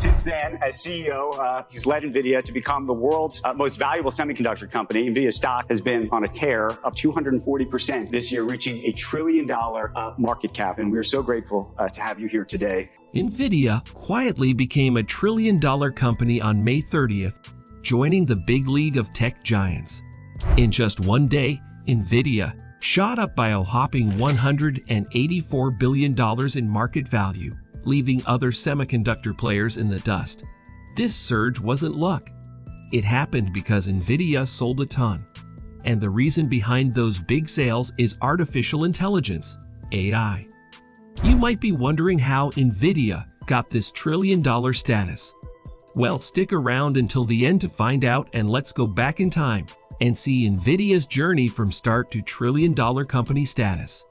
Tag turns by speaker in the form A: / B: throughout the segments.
A: Since then, as CEO, he's led Nvidia to become the world's most valuable semiconductor company. Nvidia's stock has been on a tear, up 240% this year, reaching $1 trillion market cap. And we're so grateful to have you here today.
B: Nvidia quietly became a $1 trillion company on May 30th, joining the big league of tech giants. In just one day, Nvidia shot up by a whopping $184 billion in market value, leaving other semiconductor players in the dust. This surge wasn't luck. It happened because Nvidia sold a ton. And the reason behind those big sales is artificial intelligence, AI. You might be wondering how Nvidia got this $1 trillion status. Well, stick around until the end to find out, and let's go back in time and see Nvidia's journey from start to $1 trillion company status.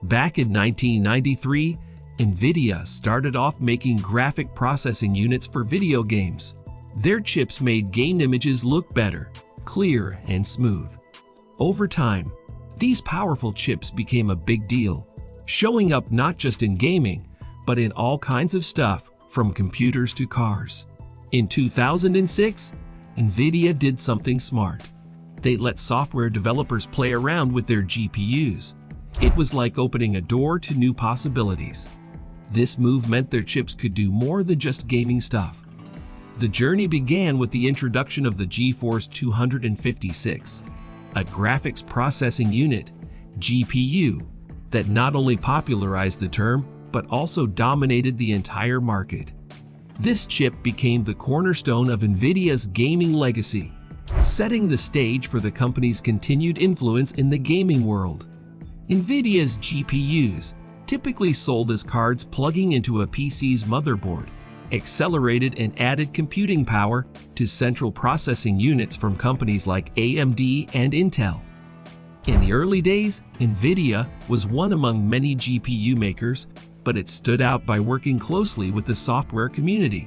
B: Back in 1993, Nvidia started off making graphic processing units for video games. Their chips made game images look better, clear, and smooth. Over time, these powerful chips became a big deal, showing up not just in gaming, but in all kinds of stuff, from computers to cars. In 2006, Nvidia did something smart. They let software developers play around with their GPUs. It was like opening a door to new possibilities. This move meant their chips could do more than just gaming stuff. The journey began with the introduction of the GeForce 256, a graphics processing unit, GPU, that not only popularized the term, but also dominated the entire market. This chip became the cornerstone of Nvidia's gaming legacy, setting the stage for the company's continued influence in the gaming world. Nvidia's GPUs, typically sold as cards plugging into a PC's motherboard, accelerated and added computing power to central processing units from companies like AMD and Intel. In the early days, Nvidia was one among many GPU makers, but it stood out by working closely with the software community.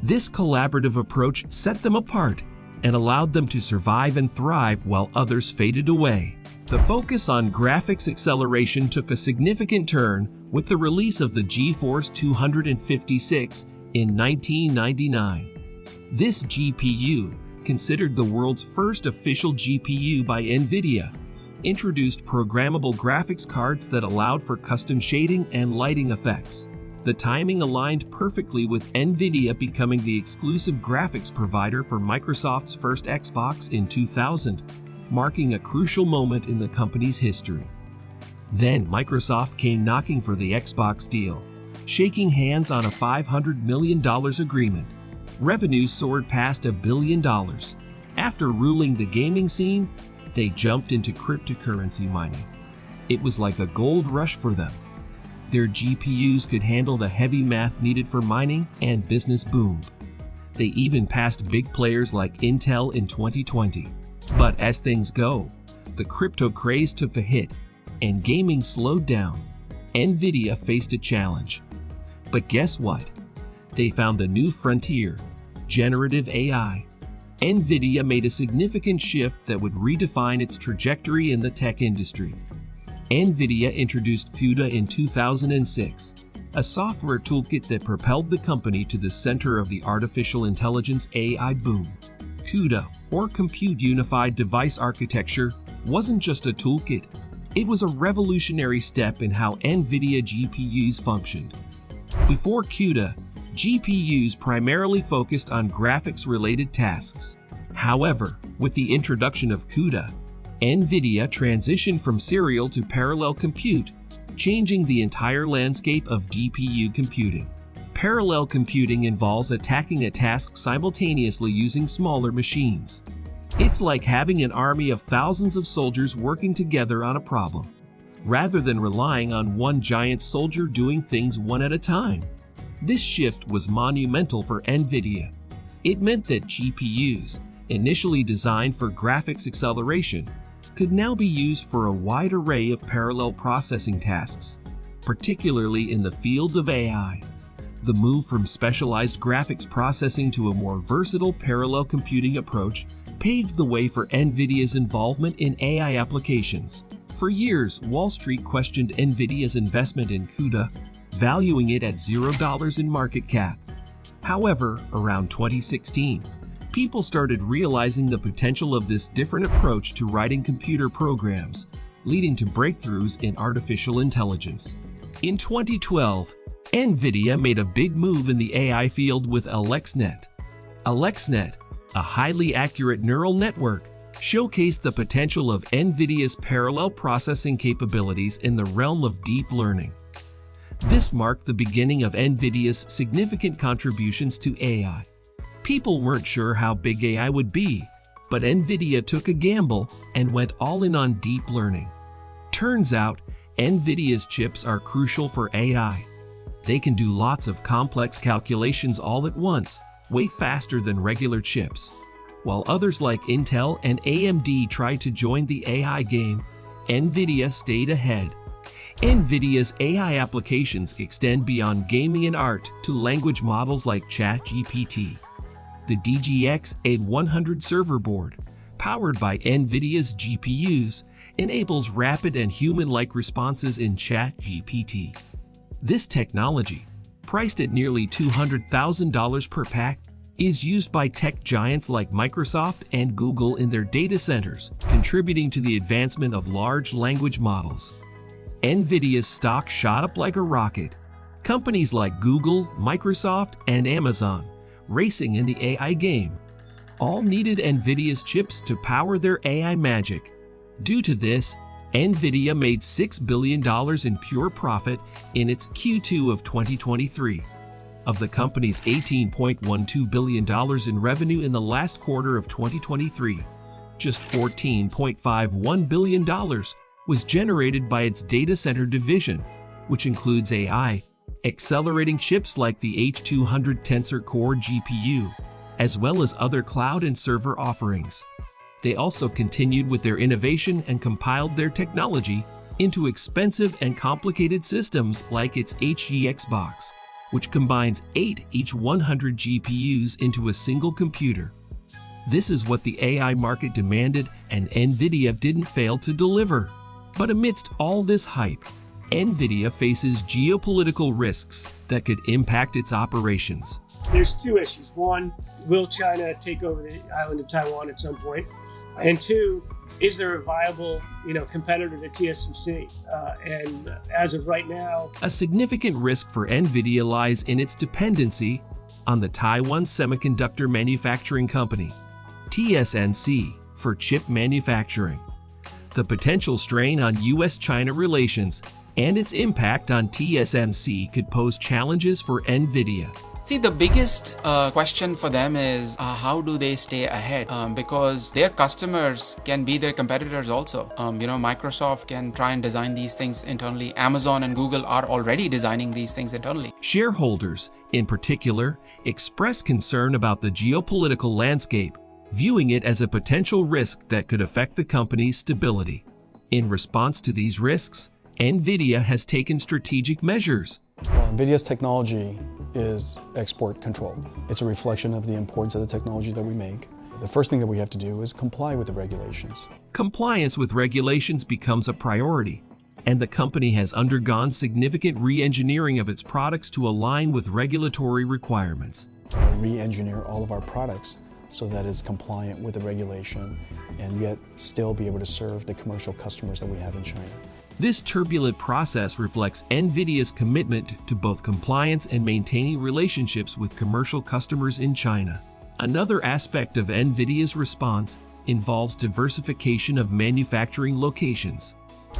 B: This collaborative approach set them apart and allowed them to survive and thrive while others faded away. The focus on graphics acceleration took a significant turn with the release of the GeForce 256 in 1999. This GPU, considered the world's first official GPU by Nvidia, introduced programmable graphics cards that allowed for custom shading and lighting effects. The timing aligned perfectly with Nvidia becoming the exclusive graphics provider for Microsoft's first Xbox in 2000. Marking a crucial moment in the company's history. Then Microsoft came knocking for the Xbox deal, shaking hands on a $500 million agreement. Revenues soared past $1 billion. After ruling the gaming scene, they jumped into cryptocurrency mining. It was like a gold rush for them. Their GPUs could handle the heavy math needed for mining, and business boomed. They even passed big players like Intel in 2020. But as things go, the crypto craze took a hit, and gaming slowed down. Nvidia faced a challenge. But guess what? They found a new frontier, generative AI. Nvidia made a significant shift that would redefine its trajectory in the tech industry. Nvidia introduced CUDA in 2006, a software toolkit that propelled the company to the center of the artificial intelligence AI boom. CUDA, or Compute Unified Device Architecture, wasn't just a toolkit. It was a revolutionary step in how Nvidia GPUs functioned. Before CUDA, GPUs primarily focused on graphics-related tasks. However, with the introduction of CUDA, Nvidia transitioned from serial to parallel compute, changing the entire landscape of GPU computing. Parallel computing involves attacking a task simultaneously using smaller machines. It's like having an army of thousands of soldiers working together on a problem, rather than relying on one giant soldier doing things one at a time. This shift was monumental for Nvidia. It meant that GPUs, initially designed for graphics acceleration, could now be used for a wide array of parallel processing tasks, particularly in the field of AI. The move from specialized graphics processing to a more versatile parallel computing approach paved the way for Nvidia's involvement in AI applications. For years, Wall Street questioned Nvidia's investment in CUDA, valuing it at $0 in market cap. However, around 2016, people started realizing the potential of this different approach to writing computer programs, leading to breakthroughs in artificial intelligence. In 2012, Nvidia made a big move in the AI field with AlexNet. AlexNet, a highly accurate neural network, showcased the potential of Nvidia's parallel processing capabilities in the realm of deep learning. This marked the beginning of Nvidia's significant contributions to AI. People weren't sure how big AI would be, but Nvidia took a gamble and went all in on deep learning. Turns out, Nvidia's chips are crucial for AI. They can do lots of complex calculations all at once, way faster than regular chips. While others like Intel and AMD tried to join the AI game, Nvidia stayed ahead. Nvidia's AI applications extend beyond gaming and art to language models like ChatGPT. The DGX A100 server board, powered by Nvidia's GPUs, enables rapid and human-like responses in ChatGPT. This technology, priced at nearly $200,000 per pack, is used by tech giants like Microsoft and Google in their data centers, contributing to the advancement of large language models. Nvidia's stock shot up like a rocket. Companies like Google, Microsoft, and Amazon, racing in the AI game, all needed Nvidia's chips to power their AI magic. Due to this, Nvidia made $6 billion in pure profit in its Q2 of 2023. Of the company's $18.12 billion in revenue in the last quarter of 2023, just $14.51 billion was generated by its data center division, which includes AI, accelerating chips like the H200 Tensor Core GPU, as well as other cloud and server offerings. They also continued with their innovation and compiled their technology into expensive and complicated systems like its HGX box, which combines 8 each 100 GPUs into a single computer. This is what the AI market demanded, and Nvidia didn't fail to deliver. But amidst all this hype, Nvidia faces geopolitical risks that could impact its operations.
C: There's two issues. One, will China take over the island of Taiwan at some point? And two, is there a viable, competitor to TSMC? And as of right now,
B: a significant risk for Nvidia lies in its dependency on the Taiwan Semiconductor Manufacturing Company, TSMC, for chip manufacturing. The potential strain on U.S.-China relations and its impact on TSMC could pose challenges for Nvidia.
D: See, the biggest question for them is how do they stay ahead? Because their customers can be their competitors also. Microsoft can try and design these things internally. Amazon and Google are already designing these things internally.
B: Shareholders, in particular, expressed concern about the geopolitical landscape, viewing it as a potential risk that could affect the company's stability. In response to these risks, Nvidia has taken strategic measures.
E: Well, Nvidia's technology is export controlled. It's a reflection of the importance of the technology that we make. The first thing that we have to do is comply with the regulations.
B: Compliance with regulations becomes a priority, and the company has undergone significant re-engineering of its products to align with regulatory requirements.
E: Re-engineer all of our products so that it's compliant with the regulation and yet still be able to serve the commercial customers that we have in China.
B: This turbulent process reflects Nvidia's commitment to both compliance and maintaining relationships with commercial customers in China. Another aspect of Nvidia's response involves diversification of manufacturing locations.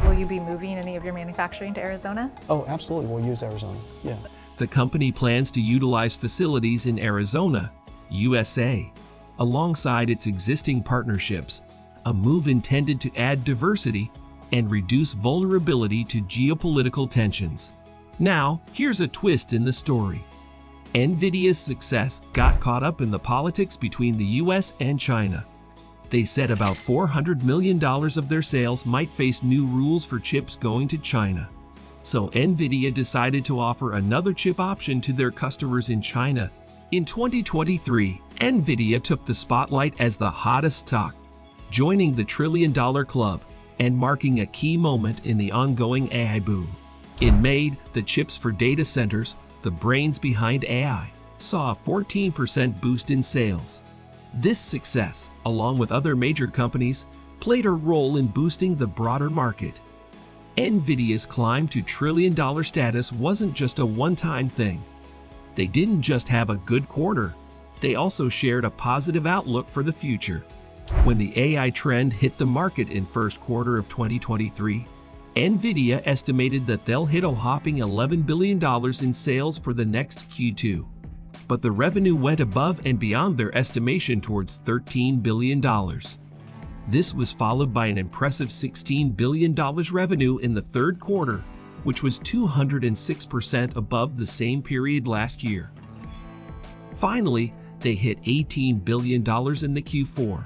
F: Will you be moving any of your manufacturing to Arizona?
E: Oh, absolutely. We'll use Arizona. Yeah.
B: The company plans to utilize facilities in Arizona, USA, alongside its existing partnerships, a move intended to add diversity and reduce vulnerability to geopolitical tensions. Now, here's a twist in the story. Nvidia's success got caught up in the politics between the US and China. They said about $400 million of their sales might face new rules for chips going to China. So Nvidia decided to offer another chip option to their customers in China. In 2023, Nvidia took the spotlight as the hottest stock, joining the trillion-dollar club and marking a key moment in the ongoing AI boom. It made the chips for data centers, the brains behind AI, saw a 14% boost in sales. This success, along with other major companies, played a role in boosting the broader market. Nvidia's climb to trillion-dollar status wasn't just a one-time thing. They didn't just have a good quarter, they also shared a positive outlook for the future. When the AI trend hit the market in first quarter of 2023, Nvidia estimated that they'll hit a whopping $11 billion in sales for the next Q2. But the revenue went above and beyond their estimation towards $13 billion. This was followed by an impressive $16 billion revenue in the third quarter, which was 206% above the same period last year. Finally, they hit $18 billion in the Q4.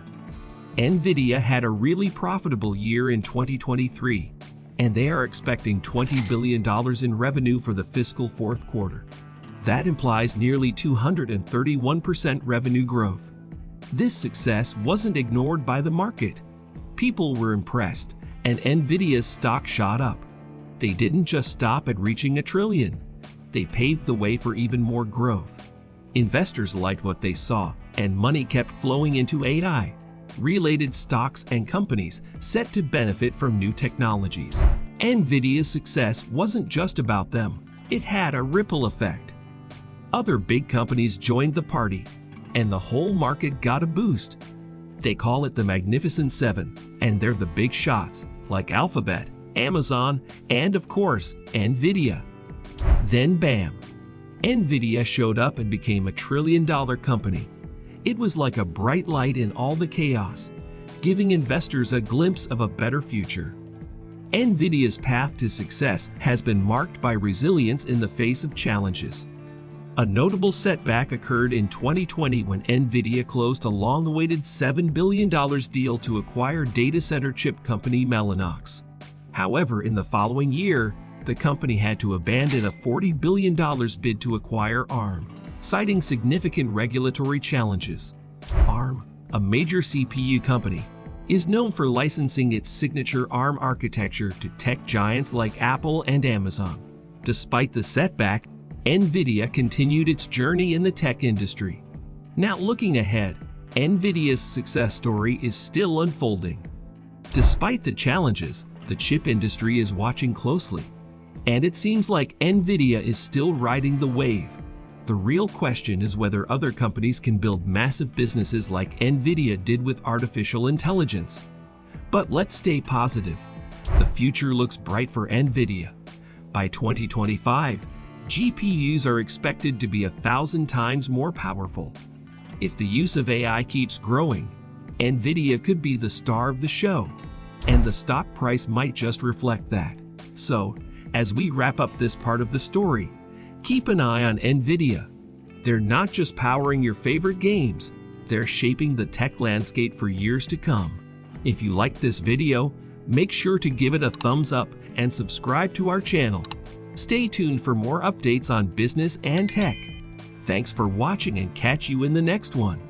B: Nvidia had a really profitable year in 2023, and they are expecting $20 billion in revenue for the fiscal fourth quarter. That implies nearly 231% revenue growth. This success wasn't ignored by the market. People were impressed, and Nvidia's stock shot up. They didn't just stop at reaching $1 trillion. They paved the way for even more growth. Investors liked what they saw, and money kept flowing into AI-related stocks and companies set to benefit from new technologies. Nvidia's success wasn't just about them. It had a ripple effect. Other big companies joined the party, and the whole market got a boost. They call it the Magnificent Seven, and they're the big shots, like Alphabet, Amazon, and of course, Nvidia. Then bam! Nvidia showed up and became a trillion-dollar company. It was like a bright light in all the chaos, giving investors a glimpse of a better future. Nvidia's path to success has been marked by resilience in the face of challenges. A notable setback occurred in 2020 when Nvidia closed a long-awaited $7 billion deal to acquire data center chip company Mellanox. However, in the following year, the company had to abandon a $40 billion bid to acquire ARM, citing significant regulatory challenges. ARM, a major CPU company, is known for licensing its signature ARM architecture to tech giants like Apple and Amazon. Despite the setback, Nvidia continued its journey in the tech industry. Now looking ahead, Nvidia's success story is still unfolding. Despite the challenges, the chip industry is watching closely, and it seems like Nvidia is still riding the wave. The real question is whether other companies can build massive businesses like Nvidia did with artificial intelligence. But let's stay positive. The future looks bright for Nvidia. By 2025, GPUs are expected to be 1,000 times more powerful. If the use of AI keeps growing, Nvidia could be the star of the show, and the stock price might just reflect that. So, as we wrap up this part of the story, keep an eye on Nvidia. They're not just powering your favorite games, they're shaping the tech landscape for years to come. If you liked this video, make sure to give it a thumbs up and subscribe to our channel. Stay tuned for more updates on business and tech. Thanks for watching and catch you in the next one.